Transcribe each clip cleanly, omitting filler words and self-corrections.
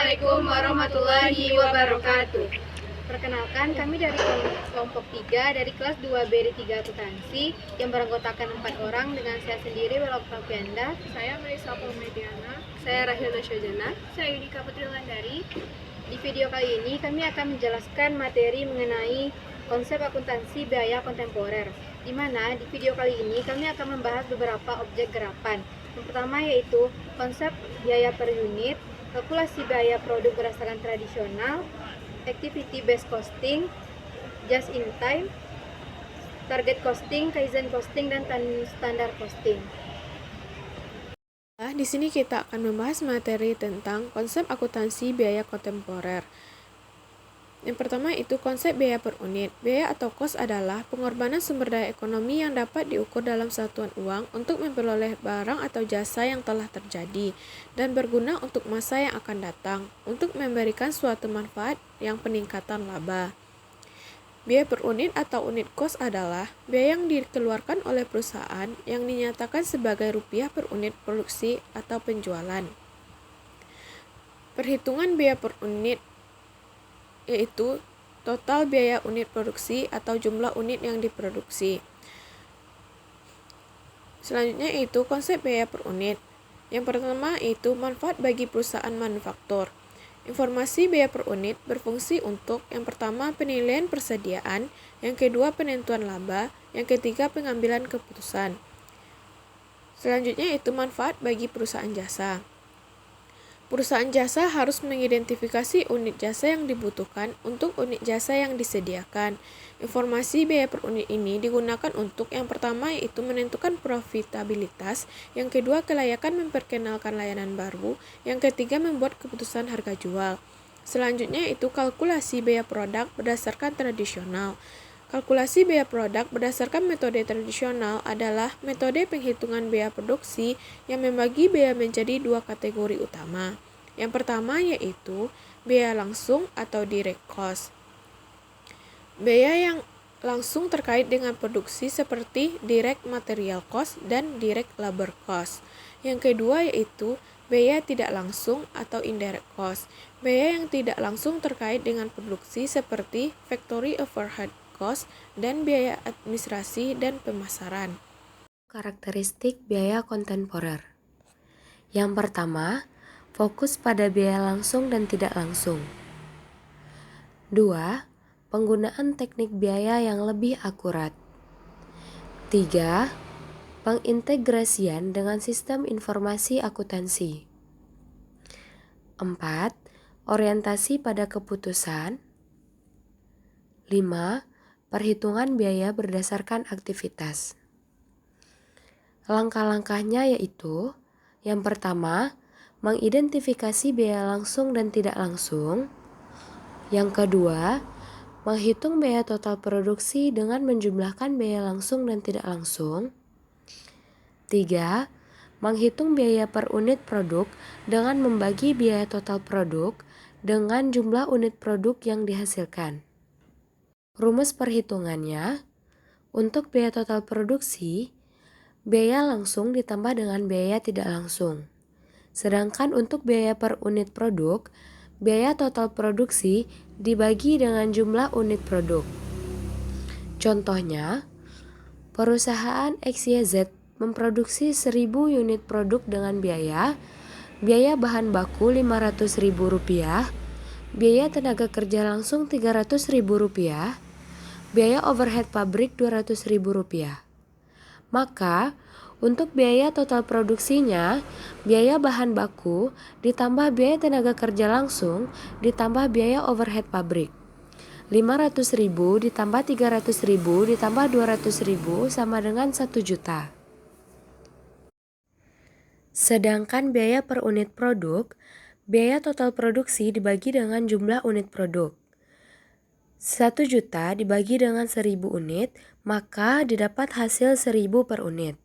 Assalamualaikum warahmatullahi wabarakatuh. Perkenalkan, kami dari kelompok 3 dari kelas 2B di 3 akuntansi yang beranggotakan 4 orang dengan saya sendiri, Wela Oktavianda. Saya Melisa Mediana. Saya Rahil Nasyojana. Saya Yudika Putri Landari. Di video kali ini kami akan menjelaskan materi mengenai konsep akuntansi biaya kontemporer, di mana di video kali ini kami akan membahas beberapa objek gerapan. Yang pertama yaitu konsep biaya per unit, kalkulasi biaya produk berdasarkan tradisional, activity based costing, just in time, target costing, kaizen costing, dan standar costing. Di sini kita akan membahas materi tentang konsep akuntansi biaya kontemporer. Yang pertama itu konsep biaya per unit. Biaya atau kos adalah pengorbanan sumber daya ekonomi yang dapat diukur dalam satuan uang untuk memperoleh barang atau jasa yang telah terjadi dan berguna untuk masa yang akan datang untuk memberikan suatu manfaat yang peningkatan laba. Biaya per unit atau unit kos adalah biaya yang dikeluarkan oleh perusahaan yang dinyatakan sebagai rupiah per unit produksi atau penjualan. Perhitungan biaya per unit yaitu total biaya unit produksi atau jumlah unit yang diproduksi. Selanjutnya yaitu konsep biaya per unit. Yang pertama yaitu manfaat bagi perusahaan manufaktur. Informasi biaya per unit berfungsi untuk yang pertama penilaian persediaan, yang kedua penentuan laba, yang ketiga pengambilan keputusan. Selanjutnya yaitu manfaat bagi perusahaan jasa. Perusahaan jasa harus mengidentifikasi unit jasa yang dibutuhkan untuk unit jasa yang disediakan. Informasi biaya per unit ini digunakan untuk yang pertama yaitu menentukan profitabilitas, yang kedua kelayakan memperkenalkan layanan baru, yang ketiga membuat keputusan harga jual. Selanjutnya yaitu kalkulasi biaya produk berdasarkan tradisional. Kalkulasi biaya produk berdasarkan metode tradisional adalah metode penghitungan biaya produksi yang membagi biaya menjadi dua kategori utama. Yang pertama yaitu biaya langsung atau direct cost. Biaya yang langsung terkait dengan produksi seperti direct material cost dan direct labor cost. Yang kedua yaitu biaya tidak langsung atau indirect cost. Biaya yang tidak langsung terkait dengan produksi seperti factory overhead cost dan biaya administrasi dan pemasaran. Karakteristik biaya kontemporer. Yang pertama, fokus pada biaya langsung dan tidak langsung. 2. Penggunaan teknik biaya yang lebih akurat. 3. Pengintegrasian dengan sistem informasi akuntansi. 4. Orientasi pada keputusan. 5. Perhitungan biaya berdasarkan aktivitas. Langkah-langkahnya yaitu, yang pertama, mengidentifikasi biaya langsung dan tidak langsung. Yang kedua, menghitung biaya total produksi dengan menjumlahkan biaya langsung dan tidak langsung. 3. Menghitung biaya per unit produk dengan membagi biaya total produk dengan jumlah unit produk yang dihasilkan. Rumus perhitungannya, untuk biaya total produksi, biaya langsung ditambah dengan biaya tidak langsung. Sedangkan untuk biaya per unit produk, biaya total produksi dibagi dengan jumlah unit produk. Contohnya, perusahaan XYZ memproduksi 1000 unit produk dengan biaya bahan baku Rp500.000, biaya tenaga kerja langsung Rp300.000, biaya overhead pabrik Rp200.000. Maka, untuk biaya total produksinya, biaya bahan baku ditambah biaya tenaga kerja langsung ditambah biaya overhead pabrik. 500.000 ditambah 300.000 ditambah 200.000 sama dengan 1 juta. Sedangkan biaya per unit produk, biaya total produksi dibagi dengan jumlah unit produk. 1 juta dibagi dengan 1000 unit, maka didapat hasil 1000 per unit.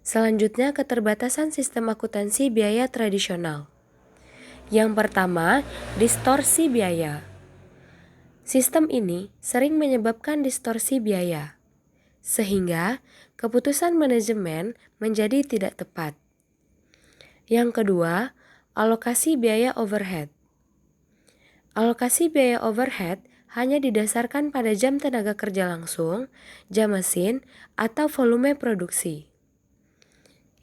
Selanjutnya, keterbatasan sistem akuntansi biaya tradisional. Yang pertama, distorsi biaya. Sistem ini sering menyebabkan distorsi biaya, sehingga keputusan manajemen menjadi tidak tepat. Yang kedua, Alokasi biaya overhead. Alokasi biaya overhead hanya didasarkan pada jam tenaga kerja langsung, jam mesin, atau volume produksi.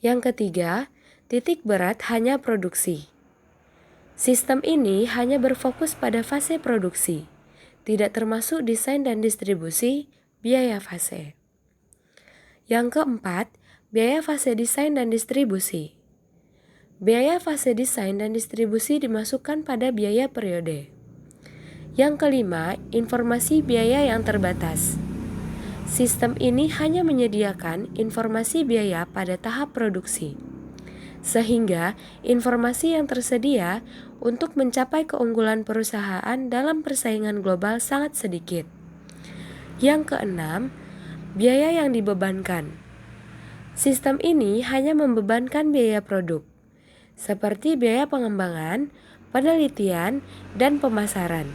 Yang ketiga, titik berat hanya produksi. Sistem ini hanya berfokus pada fase produksi, tidak termasuk desain dan distribusi, biaya fase. Yang keempat, biaya fase desain dan distribusi. Biaya fase desain dan distribusi dimasukkan pada biaya periode. Yang kelima, informasi biaya yang terbatas. Sistem ini hanya menyediakan informasi biaya pada tahap produksi, sehingga informasi yang tersedia untuk mencapai keunggulan perusahaan dalam persaingan global sangat sedikit. Yang keenam, biaya yang dibebankan. Sistem ini hanya membebankan biaya produk, seperti biaya pengembangan, penelitian, dan pemasaran.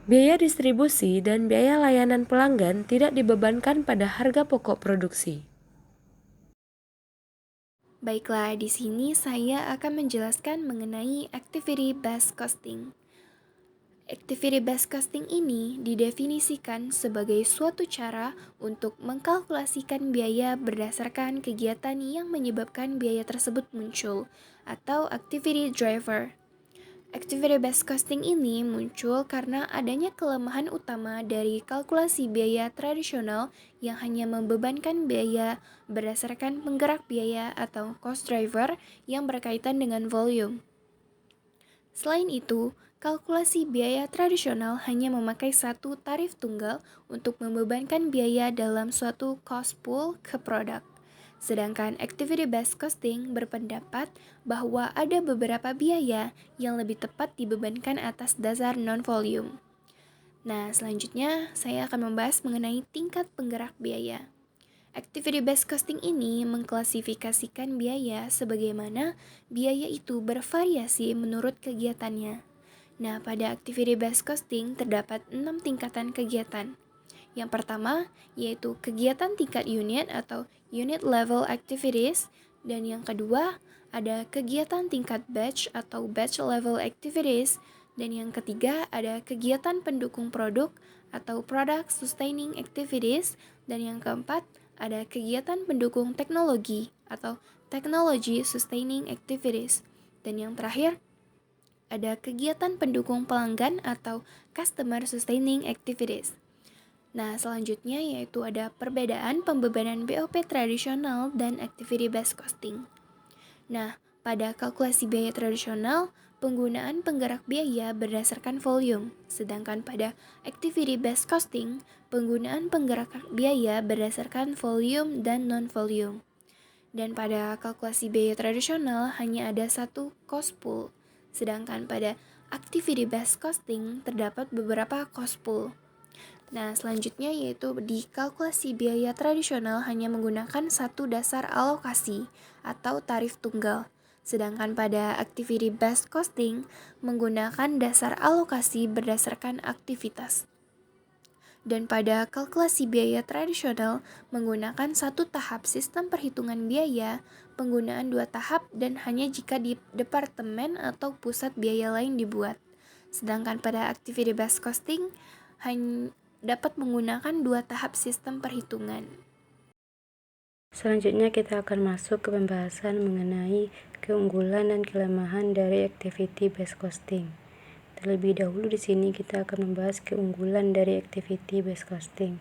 Biaya distribusi dan biaya layanan pelanggan tidak dibebankan pada harga pokok produksi. Baiklah, di sini saya akan menjelaskan mengenai activity based costing. Activity based costing ini didefinisikan sebagai suatu cara untuk mengkalkulasikan biaya berdasarkan kegiatan yang menyebabkan biaya tersebut muncul, atau activity driver. Activity based costing ini muncul karena adanya kelemahan utama dari kalkulasi biaya tradisional yang hanya membebankan biaya berdasarkan penggerak biaya atau cost driver yang berkaitan dengan volume. Selain itu, kalkulasi biaya tradisional hanya memakai satu tarif tunggal untuk membebankan biaya dalam suatu cost pool ke produk. Sedangkan activity based costing berpendapat bahwa ada beberapa biaya yang lebih tepat dibebankan atas dasar non-volume. Nah, selanjutnya saya akan membahas mengenai tingkat penggerak biaya. Activity based costing ini mengklasifikasikan biaya sebagaimana biaya itu bervariasi menurut kegiatannya. Nah, pada activity based costing terdapat 6 tingkatan kegiatan. Yang pertama yaitu kegiatan tingkat unit atau unit level activities, dan yang kedua ada kegiatan tingkat batch atau batch level activities, dan yang ketiga ada kegiatan pendukung produk atau product sustaining activities, dan yang keempat ada kegiatan pendukung teknologi atau technology sustaining activities, dan yang terakhir ada kegiatan pendukung pelanggan atau customer sustaining activities. Nah, selanjutnya yaitu ada perbedaan pembebanan BOP tradisional dan activity based costing. Nah, pada kalkulasi biaya tradisional, penggunaan penggerak biaya berdasarkan volume, sedangkan pada activity based costing, penggunaan penggerak biaya berdasarkan volume dan non-volume. Dan pada kalkulasi biaya tradisional hanya ada satu cost pool, sedangkan pada activity based costing terdapat beberapa cost pool. Nah, selanjutnya yaitu di kalkulasi biaya tradisional hanya menggunakan satu dasar alokasi atau tarif tunggal. Sedangkan pada activity based costing menggunakan dasar alokasi berdasarkan aktivitas. Dan pada kalkulasi biaya tradisional menggunakan satu tahap sistem perhitungan biaya, penggunaan dua tahap dan hanya jika di departemen atau pusat biaya lain dibuat. Sedangkan pada activity based costing hanya dapat menggunakan dua tahap sistem perhitungan. Selanjutnya kita akan masuk ke pembahasan mengenai keunggulan dan kelemahan dari activity based costing. Terlebih dahulu di sini kita akan membahas keunggulan dari activity based costing.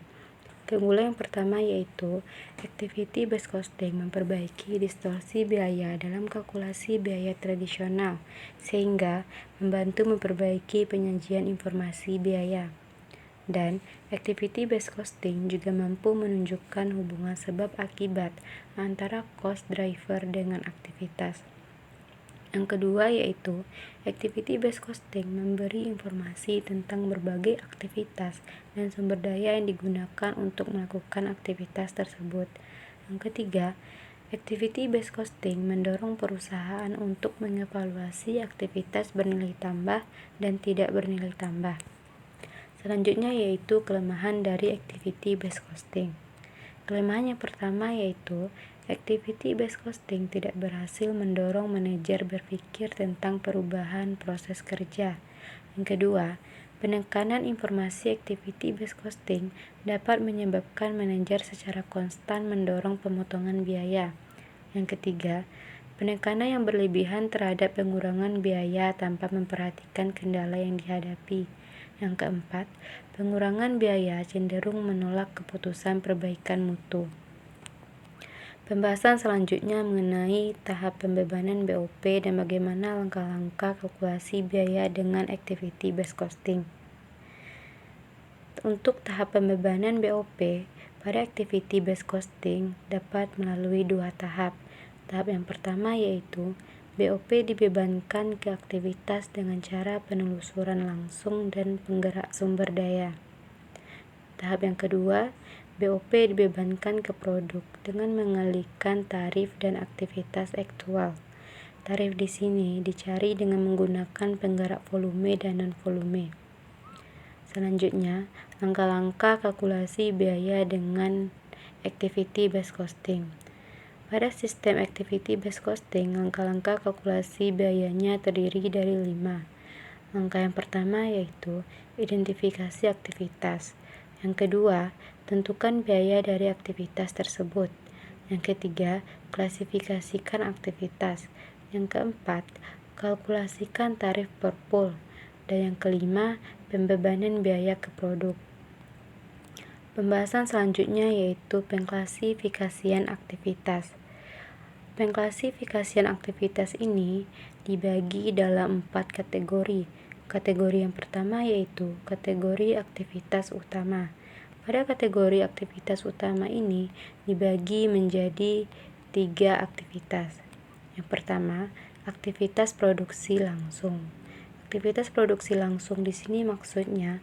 Keunggulan yang pertama yaitu activity based costing memperbaiki distorsi biaya dalam kalkulasi biaya tradisional sehingga membantu memperbaiki penyajian informasi biaya. Dan activity based costing juga mampu menunjukkan hubungan sebab akibat antara cost driver dengan aktivitas. Yang kedua yaitu activity based costing memberi informasi tentang berbagai aktivitas dan sumber daya yang digunakan untuk melakukan aktivitas tersebut. Yang ketiga, activity based costing mendorong perusahaan untuk mengevaluasi aktivitas bernilai tambah dan tidak bernilai tambah. Selanjutnya yaitu kelemahan dari activity based costing. Kelemahan yang pertama yaitu Activity based costing tidak berhasil mendorong manajer berpikir tentang perubahan proses kerja. Yang kedua, penekanan informasi activity based costing dapat menyebabkan manajer secara konstan mendorong pemotongan biaya. Yang ketiga, penekanan yang berlebihan terhadap pengurangan biaya tanpa memperhatikan kendala yang dihadapi. Yang keempat, pengurangan biaya cenderung menolak keputusan perbaikan mutu. Pembahasan selanjutnya mengenai tahap pembebanan BOP dan bagaimana langkah-langkah kalkulasi biaya dengan activity based costing. Untuk tahap pembebanan BOP pada activity based costing dapat melalui dua tahap. Tahap yang pertama yaitu BOP dibebankan ke aktivitas dengan cara penelusuran langsung dan penggerak sumber daya. Tahap yang kedua, BOP dibebankan ke produk dengan mengalihkan tarif dan aktivitas aktual. Tarif di sini dicari dengan menggunakan penggerak volume dan non-volume. Selanjutnya, langkah-langkah kalkulasi biaya dengan activity based costing. Pada sistem activity based costing, langkah-langkah kalkulasi biayanya terdiri dari 5. Langkah yang pertama yaitu identifikasi aktivitas. Yang kedua, tentukan biaya dari aktivitas tersebut. Yang ketiga, klasifikasikan aktivitas. Yang keempat, kalkulasikan tarif per pool. Dan yang kelima, pembebanan biaya ke produk. Pembahasan selanjutnya yaitu pengklasifikasian aktivitas. Pengklasifikasian aktivitas ini dibagi dalam 4 kategori. Kategori yang pertama yaitu kategori aktivitas utama. Pada kategori aktivitas utama ini dibagi menjadi 3 aktivitas. Yang pertama, aktivitas produksi langsung. Aktivitas produksi langsung di sini maksudnya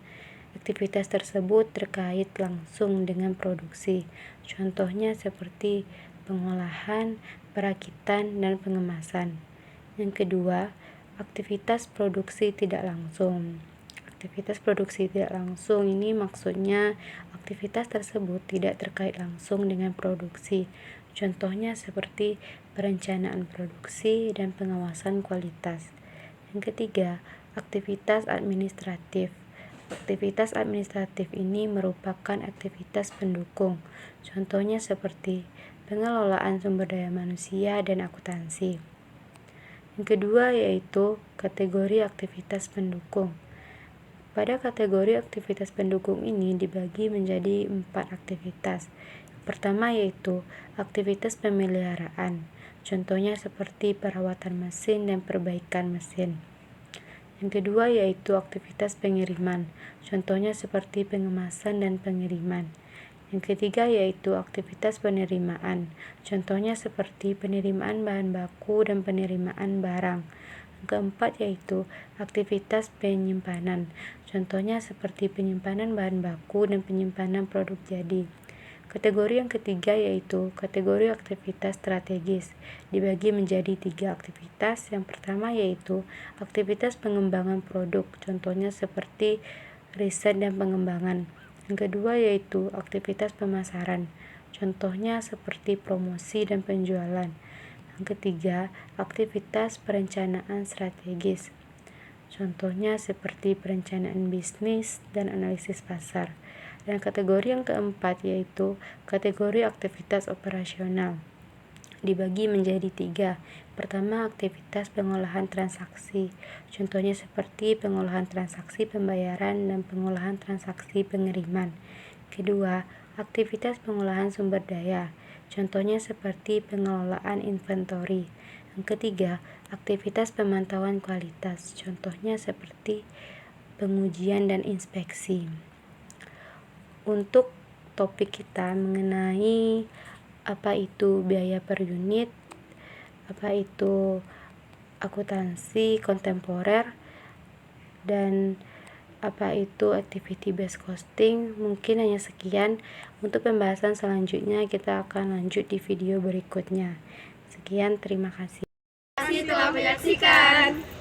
aktivitas tersebut terkait langsung dengan produksi. Contohnya seperti pengolahan, perakitan, dan pengemasan. Yang kedua, aktivitas produksi tidak langsung. Aktivitas produksi tidak langsung ini maksudnya aktivitas tersebut tidak terkait langsung dengan produksi. Contohnya seperti perencanaan produksi dan pengawasan kualitas. Yang ketiga, aktivitas administratif. Aktivitas administratif ini merupakan aktivitas pendukung. Contohnya seperti pengelolaan sumber daya manusia dan akuntansi. Yang kedua yaitu kategori aktivitas pendukung. Pada kategori aktivitas pendukung ini dibagi menjadi 4 aktivitas. Pertama yaitu aktivitas pemeliharaan. Contohnya seperti perawatan mesin dan perbaikan mesin. Yang kedua yaitu aktivitas pengiriman. Contohnya seperti pengemasan dan pengiriman. Yang ketiga yaitu aktivitas penerimaan. Contohnya seperti penerimaan bahan baku dan penerimaan barang. Yang keempat yaitu aktivitas penyimpanan. Contohnya seperti penyimpanan bahan baku dan penyimpanan produk jadi. Kategori yang ketiga yaitu kategori aktivitas strategis. Dibagi menjadi 3 aktivitas. Yang pertama yaitu aktivitas pengembangan produk. Contohnya seperti riset dan pengembangan. Yang kedua yaitu aktivitas pemasaran. Contohnya seperti promosi dan penjualan. Yang ketiga, aktivitas perencanaan strategis. Contohnya seperti perencanaan bisnis dan analisis pasar. Dan kategori yang keempat yaitu kategori aktivitas operasional. Dibagi menjadi 3. Pertama, aktivitas pengolahan transaksi. Contohnya seperti pengolahan transaksi pembayaran dan pengolahan transaksi pengiriman. Kedua, aktivitas pengolahan sumber daya. Contohnya seperti pengelolaan inventory. Yang ketiga, aktivitas pemantauan kualitas. Contohnya seperti pengujian dan inspeksi. Untuk topik kita mengenai apa itu biaya per unit, apa itu akuntansi kontemporer, dan apa itu activity based costing, mungkin hanya sekian. Untuk pembahasan selanjutnya kita akan lanjut di video berikutnya. Sekian, terima kasih. Terima kasih telah menyaksikan.